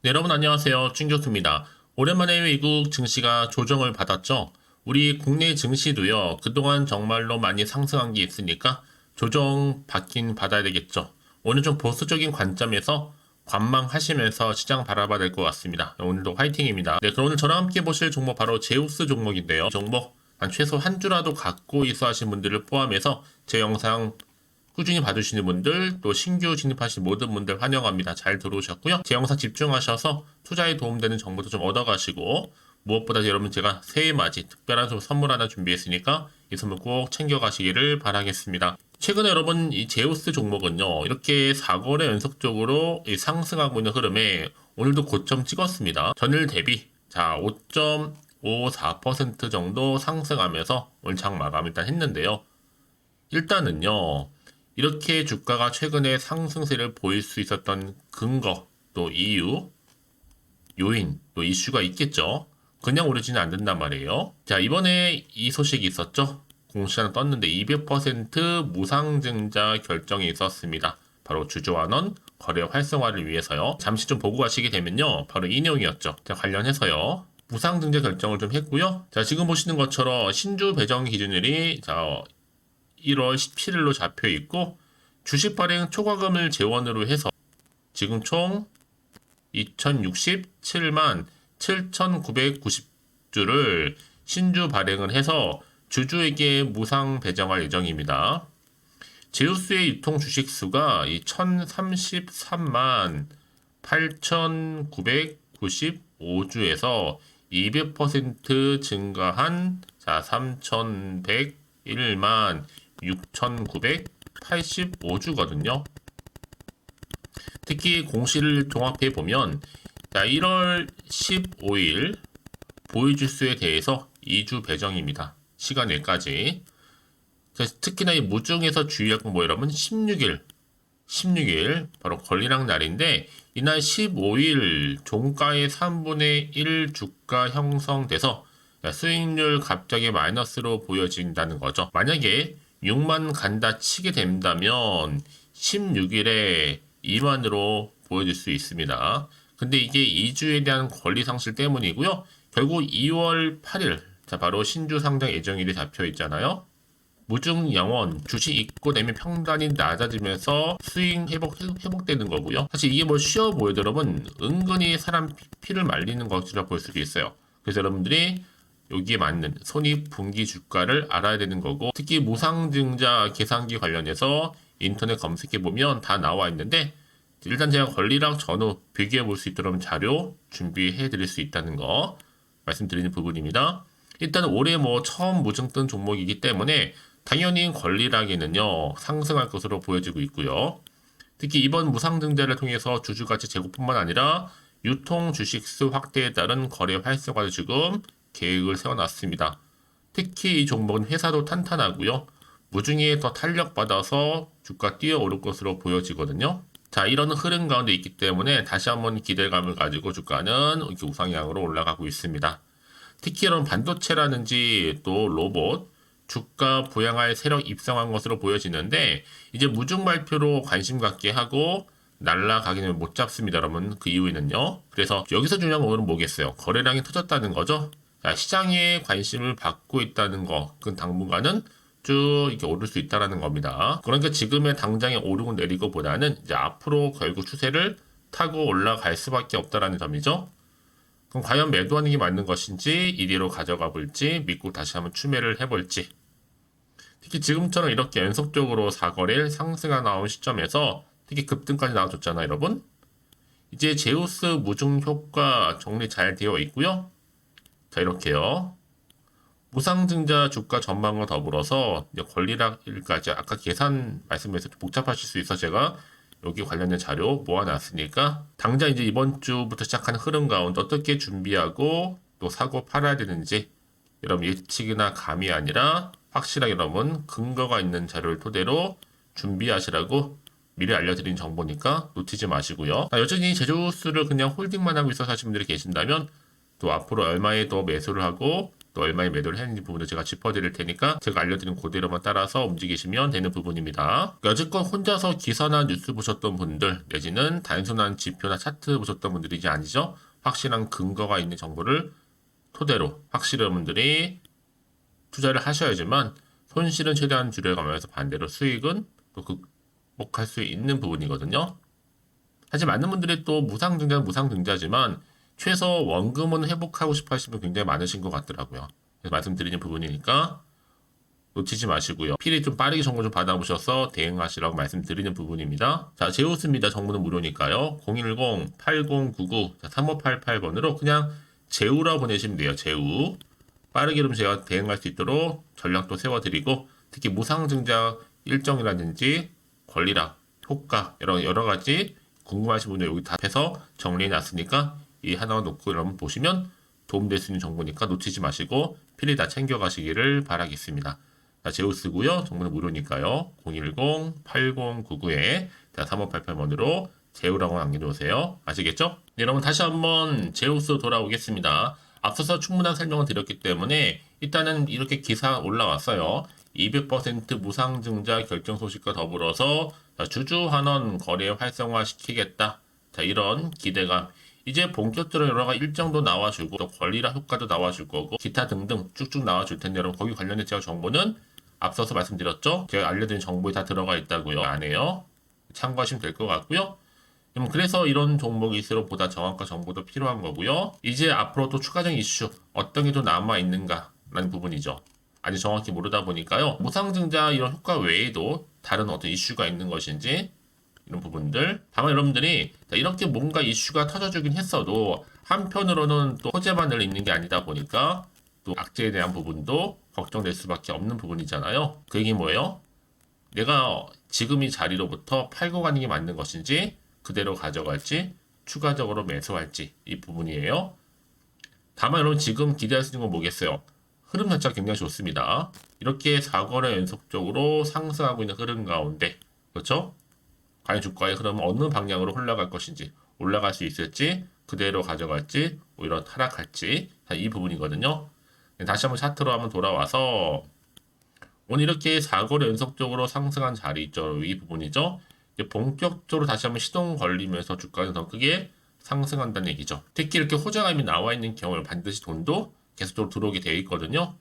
네, 여러분 안녕하세요. 찐교수입니다. 오랜만에 외국 증시가 조정을 받았죠. 우리 국내 증시도요. 그동안 정말로 많이 상승한 게 있으니까 조정 받긴 받아야 되겠죠. 오늘 좀 보수적인 관점에서 관망하시면서 시장 바라봐야 될 것 같습니다. 오늘도 화이팅입니다. 네, 그럼 오늘 저랑 함께 보실 종목 바로 제우스 종목인데요. 이 종목 최소 한 주라도 갖고 있어 하신 분들을 포함해서 제 영상 꾸준히 봐주시는 분들, 또 신규 진입하신 모든 분들 환영합니다. 잘 들어오셨고요. 제 영상 집중하셔서 투자에 도움되는 정보도 좀 얻어가시고, 무엇보다 여러분 제가 새해 맞이 특별한 선물 하나 준비했으니까 이 선물 꼭 챙겨가시기를 바라겠습니다. 최근에 여러분 이 제우스 종목은요, 이렇게 4거래 연속적으로 상승하고 있는 흐름에 오늘도 고점 찍었습니다. 전일 대비 자 5.54% 정도 상승하면서 오늘 장 마감 일단 했는데요. 일단은요, 이렇게 주가가 최근에 상승세를 보일 수 있었던 근거, 또 이유, 요인, 또 이슈가 있겠죠. 그냥 오르지는 않는단 말이에요. 자, 이번에 이 소식이 있었죠. 공시가는 떴는데 200% 무상증자 결정이 있었습니다. 바로 주주환원 거래 활성화를 위해서요. 잠시 좀 보고 가시게 되면요. 바로 이 내용이었죠. 자, 관련해서요. 무상증자 결정을 좀 했고요. 자, 지금 보시는 것처럼 신주 배정 기준일이 1월 17일로 잡혀 있고, 주식 발행 초과금을 재원으로 해서 지금 총 2067만 7,990주를 신주 발행을 해서 주주에게 무상 배정할 예정입니다. 제우스의 유통 주식 수가 1,033만 8,995주에서 200% 증가한 3,101만 6,985주거든요. 특히 공시를 종합해 보면 1월 15일 보유주수에 대해서 2주 배정입니다. 시간 외까지. 특히나 이 무중에서 주의할 건 여러분 16일 바로 권리락 날인데, 이날 15일 종가의 3분의 1 주가 형성돼서 수익률 갑자기 마이너스로 보여진다는 거죠. 만약에 6만 간다 치게 된다면 16일에 2만으로 보여질 수 있습니다. 근데 이게 2주에 대한 권리 상실 때문이고요. 결국 2월 8일, 바로 신주 상장 예정일이 잡혀 있잖아요. 무중 영원 주식 입고되면 평단이 낮아지면서 수익 회복되는 거고요. 사실 이게 쉬워 보여도 여러분 은근히 사람 피를 말리는 것이라 볼 수도 있어요. 그래서 여러분들이 여기에 맞는 손익분기 주가를 알아야 되는 거고, 특히 무상증자 계산기 관련해서 인터넷 검색해보면 다 나와 있는데, 일단 제가 권리락 전후 비교해 볼 수 있도록 자료 준비해 드릴 수 있다는 거 말씀드리는 부분입니다. 일단 올해 처음 무증 뜬 종목이기 때문에 당연히 권리락에는요 상승할 것으로 보여지고 있고요. 특히 이번 무상증자를 통해서 주주가치 제고뿐만 아니라 유통 주식수 확대에 따른 거래 활성화도 지금 계획을 세워놨습니다. 특히 이 종목은 회사도 탄탄하고요. 무중에 더 탄력받아서 주가 뛰어오를 것으로 보여지거든요. 자, 이런 흐름 가운데 있기 때문에 다시 한번 기대감을 가지고 주가는 이렇게 우상향으로 올라가고 있습니다. 특히 이런 반도체라든지 또 로봇, 주가 부양할 세력 입성한 것으로 보여지는데, 이제 무중 발표로 관심 갖게 하고 날라가기는 못 잡습니다, 여러분. 그 이유는요. 그래서 여기서 중요한 건 오늘은 뭐겠어요? 거래량이 터졌다는 거죠. 자, 시장에 관심을 받고 있다는 거, 그 당분간은 쭉 이렇게 오를 수 있다는 겁니다. 그러니까 지금의 당장에 오르고 내리고 보다는 이제 앞으로 결국 추세를 타고 올라갈 수밖에 없다는 점이죠. 그럼 과연 매도하는 게 맞는 것인지, 이리로 가져가 볼지, 믿고 다시 한번 추매를 해볼지. 특히 지금처럼 이렇게 연속적으로 4거래일 상승가 나온 시점에서 특히 급등까지 나와줬잖아요, 여러분. 이제 제우스 무중 효과 정리 잘 되어 있고요. 자, 이렇게요. 무상증자 주가 전망과 더불어서 권리락일까지 아까 계산 말씀해서 복잡하실 수 있어 제가 여기 관련된 자료 모아놨으니까 당장 이제 이번 주부터 시작하는 흐름 가운데 어떻게 준비하고 또 사고 팔아야 되는지 여러분 예측이나 감이 아니라 확실하게 여러분 근거가 있는 자료를 토대로 준비하시라고 미리 알려드린 정보니까 놓치지 마시고요. 여전히 제조수를 그냥 홀딩만 하고 있어서 하시는 분들이 계신다면 또 앞으로 얼마에 더 매수를 하고 또 얼마에 매도를 했는지 부분도 제가 짚어드릴 테니까 제가 알려드린 그대로만 따라서 움직이시면 되는 부분입니다. 여지껏 혼자서 기사나 뉴스 보셨던 분들 내지는 단순한 지표나 차트 보셨던 분들이지 아니죠. 확실한 근거가 있는 정보를 토대로 확실한 분들이 투자를 하셔야지만 손실은 최대한 줄여가면서 반대로 수익은 또 극복할 수 있는 부분이거든요. 사실 많은 분들이 또 무상증자는 무상증자지만 최소 원금은 회복하고 싶어 하시는 분 굉장히 많으신 것 같더라고요. 그래서 말씀드리는 부분이니까 놓치지 마시고요. 필히 좀 빠르게 정보 좀 받아보셔서 대응하시라고 말씀드리는 부분입니다. 자, 제우스입니다. 정보는 무료니까요. 010-8099-3588번으로 그냥 제우라 보내시면 돼요. 제우. 빠르게 그럼 제가 대응할 수 있도록 전략도 세워드리고 특히 무상증자 일정이라든지 권리락, 효과 여러 가지 궁금하신 분들 여기 다 해서 정리해 놨으니까 이 하나 놓고 여러분 보시면 도움될 수 있는 정보니까 놓치지 마시고 필히 다 챙겨가시기를 바라겠습니다. 자, 제우스고요. 정보는 무료니까요. 010-8099-3588번으로 제우라고 남겨놓으세요. 아시겠죠? 네, 여러분 다시 한번 제우스 돌아오겠습니다. 앞서서 충분한 설명을 드렸기 때문에 일단은 이렇게 기사 올라왔어요. 200% 무상증자 결정 소식과 더불어서 주주환원 거래 활성화시키겠다. 자, 이런 기대감. 이제 본격적으로 여러 가지 일정도 나와주고 또 권리라 효과도 나와줄 거고 기타 등등 쭉쭉 나와줄 텐데 여러분 거기 관련된 제가 정보는 앞서서 말씀드렸죠. 제가 알려드린 정보에 다 들어가 있다고요. 안에요. 참고하시면 될 것 같고요. 그래서 이런 종목일수록 보다 정확한 정보도 필요한 거고요. 이제 앞으로 또 추가적인 이슈 어떤 게 더 남아 있는가라는 부분이죠. 아직 정확히 모르다 보니까요. 무상증자 이런 효과 외에도 다른 어떤 이슈가 있는 것인지 이런 부분들. 다만 여러분들이 이렇게 뭔가 이슈가 터져주긴 했어도 한편으로는 또 호재만을 있는 게 아니다 보니까 또 악재에 대한 부분도 걱정될 수밖에 없는 부분이잖아요. 그 얘기 뭐예요? 내가 지금 이 자리로부터 팔고 가는 게 맞는 것인지 그대로 가져갈지 추가적으로 매수할지 이 부분이에요. 다만 여러분 지금 기대할 수 있는 건 뭐겠어요? 흐름 자체가 굉장히 좋습니다. 이렇게 4거래 연속적으로 상승하고 있는 흐름 가운데 그렇죠? 과연 주가의 흐름은 어느 방향으로 흘러갈 것인지 올라갈 수 있을지 그대로 가져갈지 오히려 하락할지 이 부분이거든요. 다시 한번 차트로 한번 돌아와서 오늘 이렇게 4거래 연속적으로 상승한 자리 있죠. 이 부분이죠. 이제 본격적으로 다시 한번 시동 걸리면서 주가는 더 크게 상승한다는 얘기죠. 특히 이렇게 호재감이 나와 있는 경우에 반드시 돈도 계속적으로 들어오게 되어 있거든요.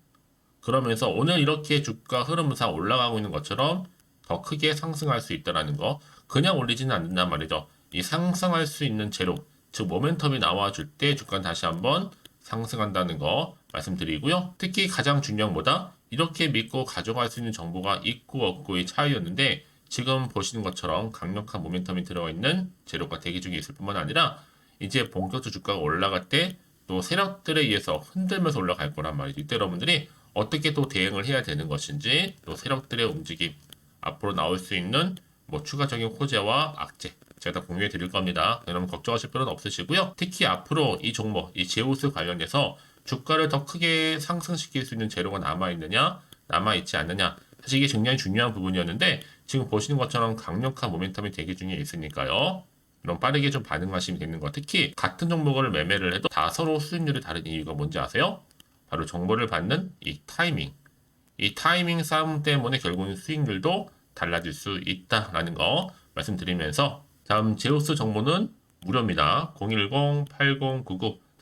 그러면서 오늘 이렇게 주가 흐름상 올라가고 있는 것처럼 더 크게 상승할 수 있다는 거. 그냥 올리지는 않는단 말이죠. 이 상승할 수 있는 재료, 즉 모멘텀이 나와줄 때 주가는 다시 한번 상승한다는 거 말씀드리고요. 특히 가장 중요한 보다 이렇게 믿고 가져갈 수 있는 정보가 있고 없고의 차이였는데 지금 보시는 것처럼 강력한 모멘텀이 들어가 있는 재료가 대기 중에 있을 뿐만 아니라 이제 본격적으로 주가가 올라갈 때 또 세력들에 의해서 흔들면서 올라갈 거란 말이죠. 이때 여러분들이 어떻게 또 대응을 해야 되는 것인지 또 세력들의 움직임 앞으로 나올 수 있는 뭐 추가적인 호재와 악재 제가 다 공유해 드릴 겁니다. 여러분 걱정하실 필요는 없으시고요. 특히 앞으로 이 종목, 이 제우스 관련해서 주가를 더 크게 상승시킬 수 있는 재료가 남아있느냐, 남아있지 않느냐. 사실 이게 굉장히 중요한 부분이었는데 지금 보시는 것처럼 강력한 모멘텀이 대기 중에 있으니까요. 그럼 빠르게 좀 반응하시면 되는 거. 특히 같은 종목을 매매를 해도 다 서로 수익률이 다른 이유가 뭔지 아세요? 바로 정보를 받는 이 타이밍. 이 타이밍 싸움 때문에 결국은 수익률도 달라질 수 있다라는 거 말씀드리면서 다음 제우스 정보는 무료입니다.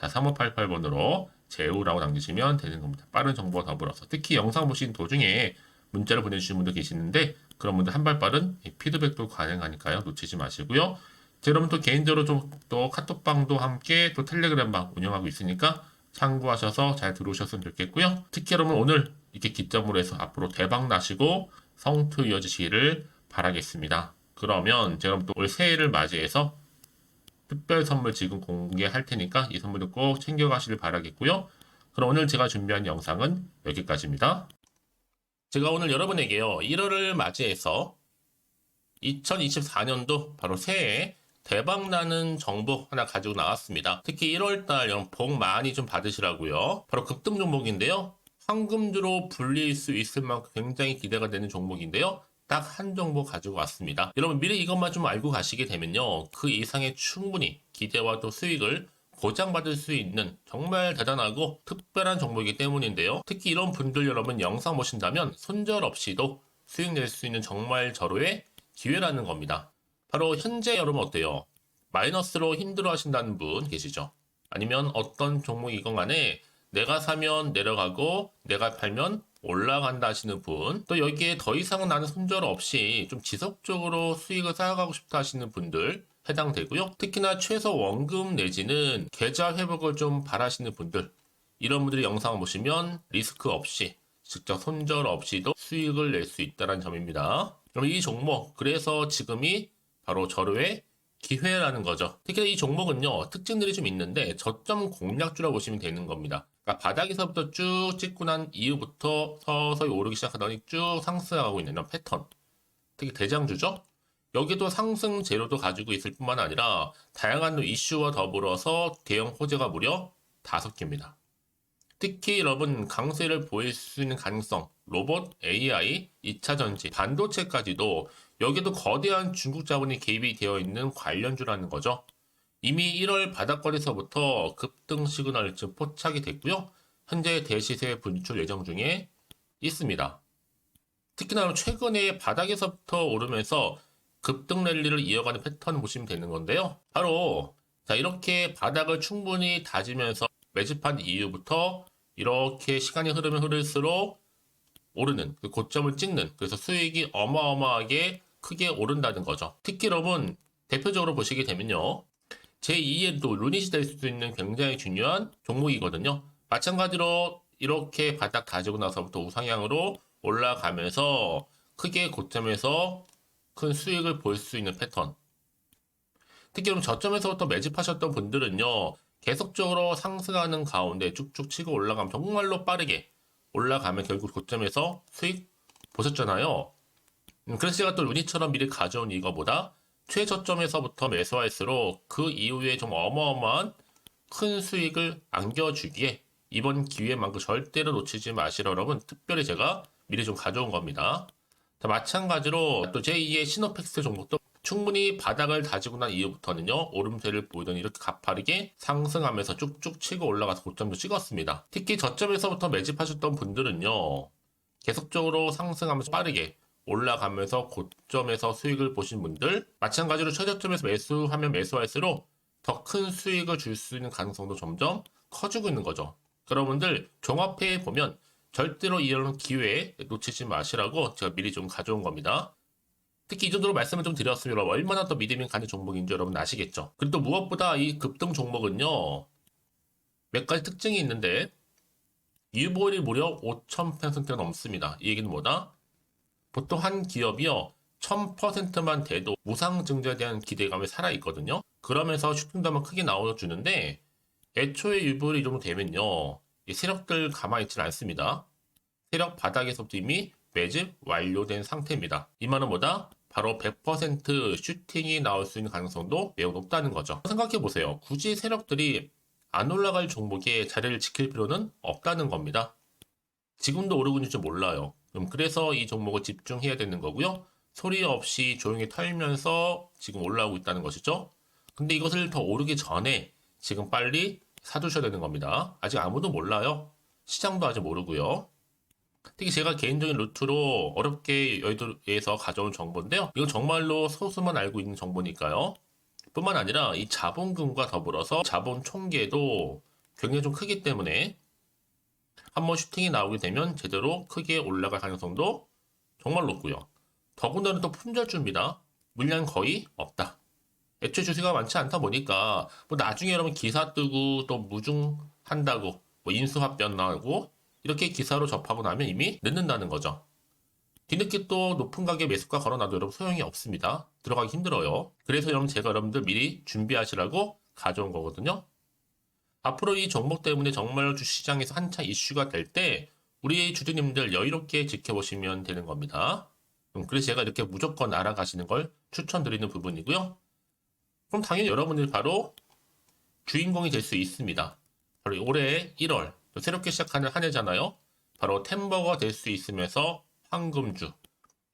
010-8099-3588번으로 제우라고 남기시면 되는 겁니다. 빠른 정보와 더불어서 특히 영상 보신 도중에 문자를 보내주신 분도 계시는데 그런 분들 한 발 빠른 피드백도 가능하니까요. 놓치지 마시고요. 여러분 또 개인적으로 좀 또 카톡방도 함께 또 텔레그램방 운영하고 있으니까 참고하셔서 잘 들어오셨으면 좋겠고요. 특히 여러분 오늘 이렇게 기점으로 해서 앞으로 대박 나시고 성투 이어지시기를 바라겠습니다. 그러면 제가 또 올 새해를 맞이해서 특별 선물 지금 공개할 테니까 이 선물도 꼭 챙겨가시길 바라겠고요. 그럼 오늘 제가 준비한 영상은 여기까지입니다. 제가 오늘 여러분에게요. 1월을 맞이해서 2024년도 바로 새해 대박나는 정보 하나 가지고 나왔습니다. 특히 1월달 여러분 복 많이 좀 받으시라고요. 바로 급등 종목인데요. 황금주로 불릴 수 있을 만큼 굉장히 기대가 되는 종목인데요. 딱 한 종목 가지고 왔습니다. 여러분 미리 이것만 좀 알고 가시게 되면요. 그 이상의 충분히 기대와 또 수익을 보장받을 수 있는 정말 대단하고 특별한 종목이기 때문인데요. 특히 이런 분들 여러분 영상 보신다면 손절없이도 수익 낼 수 있는 정말 절호의 기회라는 겁니다. 바로 현재 여러분 어때요? 마이너스로 힘들어 하신다는 분 계시죠? 아니면 어떤 종목이건 간에 내가 사면 내려가고 내가 팔면 올라간다 하시는 분, 또 여기에 더 이상은 나는 손절 없이 좀 지속적으로 수익을 쌓아가고 싶다 하시는 분들 해당되고요. 특히나 최소 원금 내지는 계좌 회복을 좀 바라시는 분들, 이런 분들이 영상을 보시면 리스크 없이 직접 손절 없이도 수익을 낼 수 있다는 점입니다. 그럼 이 종목, 그래서 지금이 바로 절호의 기회라는 거죠. 특히 이 종목은요, 특징들이 좀 있는데 저점 공략주라고 보시면 되는 겁니다. 그러니까 바닥에서부터 쭉 찍고 난 이후부터 서서히 오르기 시작하더니 쭉 상승하고 있는 이런 패턴. 특히 대장주죠. 여기도 상승 재료도 가지고 있을 뿐만 아니라 다양한 이슈와 더불어서 대형 호재가 무려 5개입니다. 특히 여러분 강세를 보일 수 있는 가능성, 로봇, AI, 2차 전지, 반도체까지도 여기도 거대한 중국 자본이 개입이 되어 있는 관련주라는 거죠. 이미 1월 바닥거리서부터 급등 시그널이 포착이 됐고요. 현재 대시세 분출 예정 중에 있습니다. 특히나 최근에 바닥에서부터 오르면서 급등 랠리를 이어가는 패턴을 보시면 되는 건데요. 바로 자 이렇게 바닥을 충분히 다지면서 매집한 이후부터 이렇게 시간이 흐르면 흐를수록 오르는 그 고점을 찍는, 그래서 수익이 어마어마하게 크게 오른다는 거죠. 특히 여러분 대표적으로 보시게 되면요, 제2의 또 루닛이 될 수도 있는 굉장히 중요한 종목이거든요. 마찬가지로 이렇게 바닥 다지고 나서부터 우상향으로 올라가면서 크게 고점에서 큰 수익을 볼 수 있는 패턴. 특히 그럼 저점에서부터 매집하셨던 분들은요, 계속적으로 상승하는 가운데 쭉쭉 치고 올라가면 정말로 빠르게 올라가면 결국 고점에서 수익 보셨잖아요. 그래서 제가 또 루니처럼 미리 가져온 이거보다 최저점에서부터 매수할수록 그 이후에 좀 어마어마한 큰 수익을 안겨주기에 이번 기회만큼 절대로 놓치지 마시라 여러분, 특별히 제가 미리 좀 가져온 겁니다. 자, 마찬가지로 또 제2의 시노팩스 종목도 충분히 바닥을 다지고 난 이후부터는요, 오름세를 보이더니 이렇게 가파르게 상승하면서 쭉쭉 치고 올라가서 고점도 찍었습니다. 특히 저점에서부터 매집하셨던 분들은요, 계속적으로 상승하면서 빠르게 올라가면서 고점에서 수익을 보신 분들, 마찬가지로 최저점에서 매수하면 매수할수록 더 큰 수익을 줄 수 있는 가능성도 점점 커지고 있는 거죠. 여러분들 종합해 보면 절대로 이런 기회에 놓치지 마시라고 제가 미리 좀 가져온 겁니다. 특히 이 정도로 말씀을 좀 드렸으면 여러분 얼마나 더 믿음이 가는 종목인지 여러분 아시겠죠? 그리고 또 무엇보다 이 급등 종목은요, 몇 가지 특징이 있는데 유보율이 무려 5,000%가 넘습니다. 이 얘기는 뭐다? 보통 한 기업이요 1000%만 돼도 무상증자에 대한 기대감이 살아있거든요. 그러면서 슈팅도 한번 크게 나와주는데 애초에 유보율이 이 정도 되면요, 이 세력들 가만히 있지 않습니다. 세력 바닥에서부터 이미 매집 완료된 상태입니다. 이 말은 뭐다? 바로 100% 슈팅이 나올 수 있는 가능성도 매우 높다는 거죠. 생각해보세요. 굳이 세력들이 안 올라갈 종목에 자리를 지킬 필요는 없다는 겁니다. 지금도 오르고 있는지 몰라요. 그래서 이 종목을 집중해야 되는 거고요. 소리 없이 조용히 털면서 지금 올라오고 있다는 것이죠. 근데 이것을 더 오르기 전에 지금 빨리 사두셔야 되는 겁니다. 아직 아무도 몰라요. 시장도 아직 모르고요. 특히 제가 개인적인 루트로 어렵게 여의도에서 가져온 정보인데요. 이건 정말로 소수만 알고 있는 정보니까요. 뿐만 아니라 이 자본금과 더불어서 자본 총계도 굉장히 좀 크기 때문에 한번 슈팅이 나오게 되면 제대로 크게 올라갈 가능성도 정말 높고요. 더군다나 또 품절주입니다. 물량 거의 없다. 애초에 주식가 많지 않다 보니까 뭐 나중에 여러분 기사 뜨고 또 무중한다고 뭐 인수합병 나오고 이렇게 기사로 접하고 나면 이미 늦는다는 거죠. 뒤늦게 또 높은 가격에 매수가 걸어놔도 여러분 소용이 없습니다. 들어가기 힘들어요. 그래서 여러분 제가 여러분들 미리 준비하시라고 가져온 거거든요. 앞으로 이 종목 때문에 정말 주시장에서 한차 이슈가 될 때 우리 주주님들 여유롭게 지켜보시면 되는 겁니다. 그래서 제가 이렇게 무조건 알아가시는 걸 추천드리는 부분이고요. 그럼 당연히 여러분들이 바로 주인공이 될 수 있습니다. 바로 올해 1월 새롭게 시작하는 한 해잖아요. 바로 템버가 될 수 있으면서 황금주,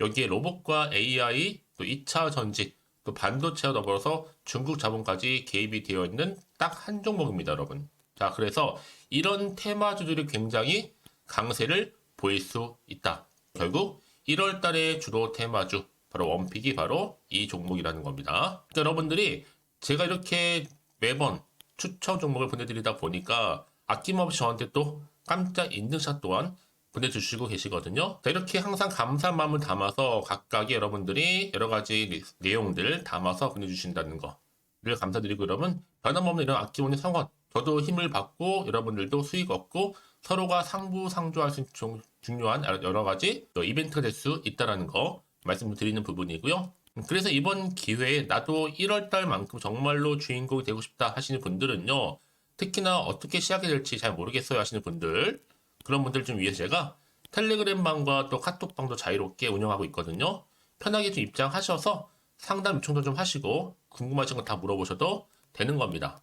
여기에 로봇과 AI, 또 2차 전지, 또 반도체와 더불어서 중국 자본까지 개입이 되어 있는 딱 한 종목입니다, 여러분. 자, 그래서 이런 테마주들이 굉장히 강세를 보일 수 있다. 결국 1월 달에 주로 테마주, 바로 원픽이 바로 이 종목이라는 겁니다. 그러니까 여러분들이 제가 이렇게 매번 추천 종목을 보내드리다 보니까 아낌없이 저한테 또 깜짝 인증샷 또한 보내주시고 계시거든요. 자, 이렇게 항상 감사한 마음을 담아서 각각의 여러분들이 여러 가지 내용들 담아서 보내주신다는 거를 감사드리고, 여러분 변함없는 이런 아낌없는 성원, 저도 힘을 받고 여러분들도 수익 얻고 서로가 상부상조할 수 있는 중요한 여러 가지 이벤트가 될 수 있다는 거 말씀드리는 부분이고요. 그래서 이번 기회에 나도 1월 달만큼 정말로 주인공이 되고 싶다 하시는 분들은요, 특히나 어떻게 시작이 될지 잘 모르겠어요 하시는 분들, 그런 분들 좀 위해서 제가 텔레그램방과 또 카톡방도 자유롭게 운영하고 있거든요. 편하게 좀 입장하셔서 상담 요청도 좀 하시고 궁금하신 거 다 물어보셔도 되는 겁니다.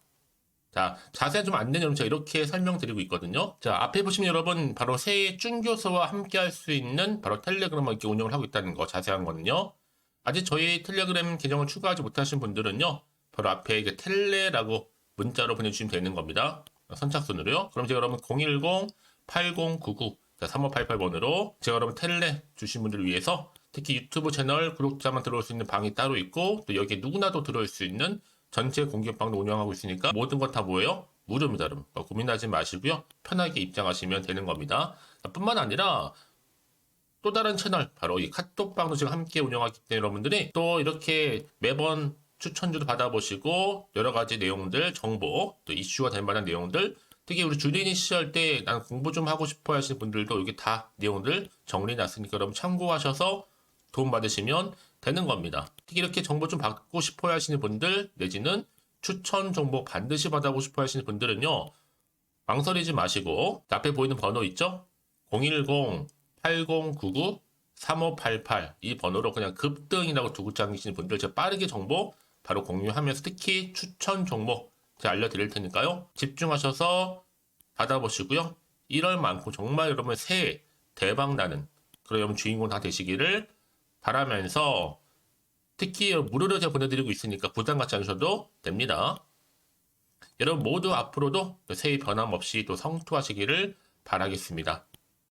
자, 자세한 좀 안내는 제가 이렇게 설명드리고 있거든요. 자, 앞에 보시면 여러분 바로 새해 쭌교수와 함께 할 수 있는 바로 텔레그램을 이렇게 운영을 하고 있다는 거, 자세한 거는요. 아직 저희 텔레그램 계정을 추가하지 못하신 분들은요, 바로 앞에 이제 텔레라고 문자로 보내주시면 되는 겁니다. 선착순으로요. 그럼 제가 여러분 010-8099-3588번으로 제가 여러분 텔레 주신 분들을 위해서 특히 유튜브 채널 구독자만 들어올 수 있는 방이 따로 있고, 또 여기에 누구나도 들어올 수 있는 전체 공개방도 운영하고 있으니까 모든 것 다 뭐예요? 무료입니다, 여러분. 고민하지 마시고요. 편하게 입장하시면 되는 겁니다. 뿐만 아니라 또 다른 채널, 바로 이 카톡방도 지금 함께 운영하기 때문에 여러분들이 또 이렇게 매번 추천주도 받아보시고 여러 가지 내용들, 정보, 또 이슈가 될 만한 내용들, 특히 우리 주린이 시절 때 난 공부 좀 하고 싶어 하시는 분들도 여기 다 내용들 정리해놨으니까 여러분 참고하셔서 도움 받으시면 되는 겁니다. 특히 이렇게 정보 좀 받고 싶어 하시는 분들, 내지는 추천 정보 반드시 받아보고 싶어 하시는 분들은요, 망설이지 마시고 앞에 보이는 번호 있죠? 010-8099-3588 이 번호로 그냥 급등이라고 두 글자 남기시는 분들 제가 빠르게 정보 바로 공유하면서 특히 추천 종목 제가 알려드릴 테니까요. 집중하셔서 받아보시고요. 1월만큼 정말 여러분의 새해 대박나는 그런 여러분 주인공 다 되시기를 바라면서, 특히 무료로 제가 보내드리고 있으니까 부담 갖지 않으셔도 됩니다. 여러분 모두 앞으로도 새해 변함없이 또 성투하시기를 바라겠습니다.